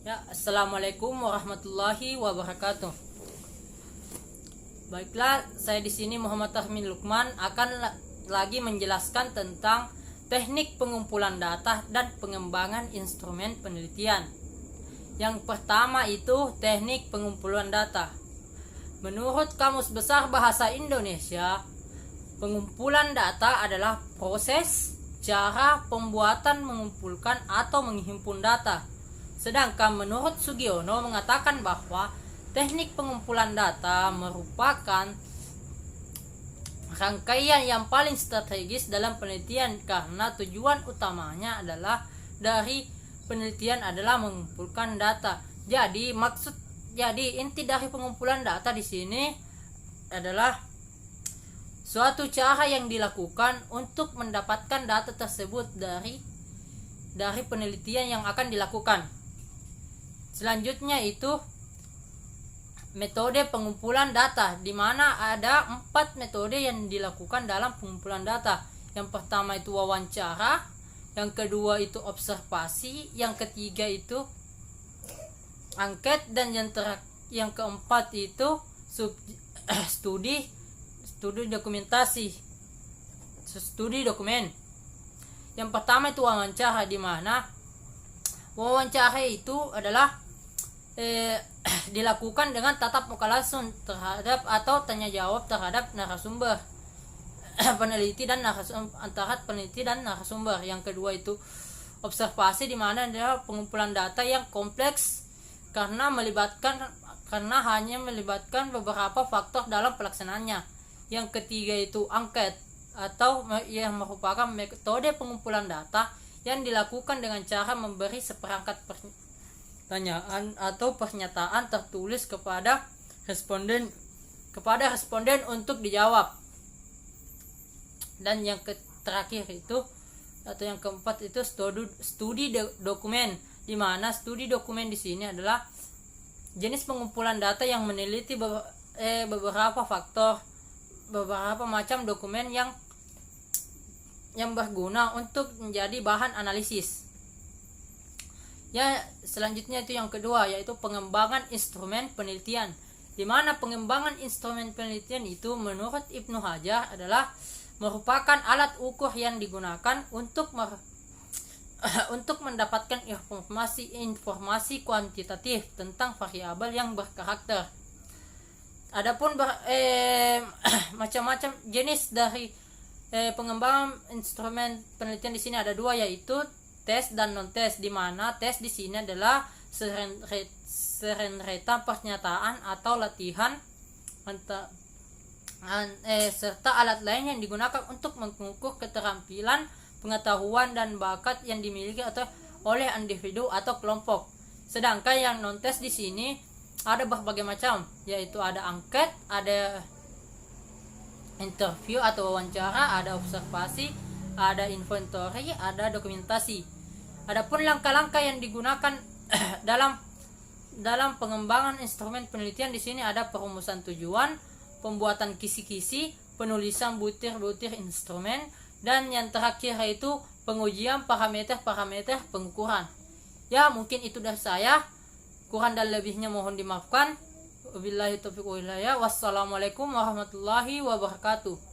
Ya, assalamualaikum warahmatullahi wabarakatuh. Baiklah, saya di sini Muhammad Tahmin Lukman akan lagi menjelaskan tentang teknik pengumpulan data dan pengembangan instrumen penelitian. Yang pertama itu teknik pengumpulan data. Menurut Kamus Besar Bahasa Indonesia, pengumpulan data adalah proses, cara pembuatan mengumpulkan atau menghimpun data. Sedangkan menurut Sugiono mengatakan bahwa teknik pengumpulan data merupakan rangkaian yang paling strategis dalam penelitian karena tujuan utamanya adalah dari penelitian adalah mengumpulkan data. Jadi inti dari pengumpulan data di sini adalah suatu cara yang dilakukan untuk mendapatkan data tersebut dari penelitian yang akan dilakukan. Selanjutnya itu metode pengumpulan data, di mana ada 4 metode yang dilakukan dalam pengumpulan data. Yang pertama itu wawancara, yang kedua itu observasi, yang ketiga itu angket, dan yang keempat itu studi dokumentasi, studi dokumen. Yang pertama itu wawancara, di mana wawancara itu adalah dilakukan dengan tatap muka langsung terhadap atau tanya jawab terhadap narasumber peneliti dan antara peneliti dan narasumber. Yang kedua itu observasi, di mana adalah pengumpulan data yang kompleks karena hanya melibatkan beberapa faktor dalam pelaksanaannya. Yang ketiga itu angket, atau yang merupakan metode pengumpulan data yang dilakukan dengan cara memberi seperangkat pertanyaan atau pernyataan tertulis kepada responden untuk dijawab. Dan yang terakhir itu atau yang keempat itu studi dokumen, di mana studi dokumen di sini adalah jenis pengumpulan data yang meneliti beberapa faktor, beberapa macam dokumen yang berguna untuk menjadi bahan analisis. Ya, selanjutnya itu yang kedua, yaitu pengembangan instrumen penelitian, di mana pengembangan instrumen penelitian itu menurut Ibnu Hajar adalah merupakan alat ukur yang digunakan untuk mendapatkan informasi kuantitatif tentang variabel yang berkarakter. Adapun macam-macam jenis dari pengembangan instrumen penelitian di sini ada dua, yaitu tes dan non tes, di mana tes di sini adalah serentretan pernyataan atau latihan serta alat lain yang digunakan untuk mengukur keterampilan, pengetahuan dan bakat yang dimiliki oleh individu atau kelompok. Sedangkan yang non tes di sini ada berbagai macam, yaitu ada angket, ada interview atau wawancara, ada observasi, ada inventory, ada dokumentasi. Adapun langkah-langkah yang digunakan dalam pengembangan instrumen penelitian di sini ada perumusan tujuan, pembuatan kisi-kisi, penulisan butir-butir instrumen, dan yang terakhir yaitu pengujian parameter-parameter pengukuran. Ya, mungkin itu dari saya. Kurang dan lebihnya mohon dimaafkan. Wabillahi taufiq wal hidayah. Wassalamualaikum warahmatullahi wabarakatuh.